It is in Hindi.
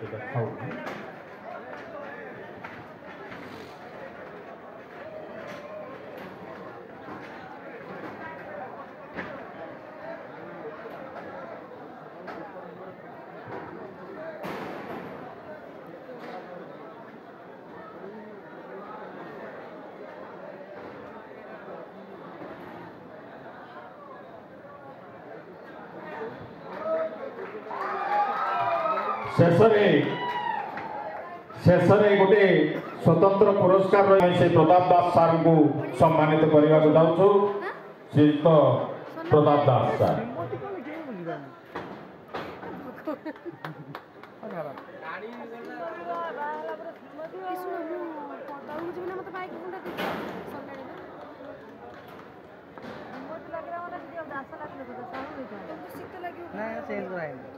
এটা খাও शेष गोटे स्वतंत्र पुरस्कार से प्रताप दास सार को सम्मानित करने को जाऊँ श्रीयुक्त प्रताप दास सार चेंज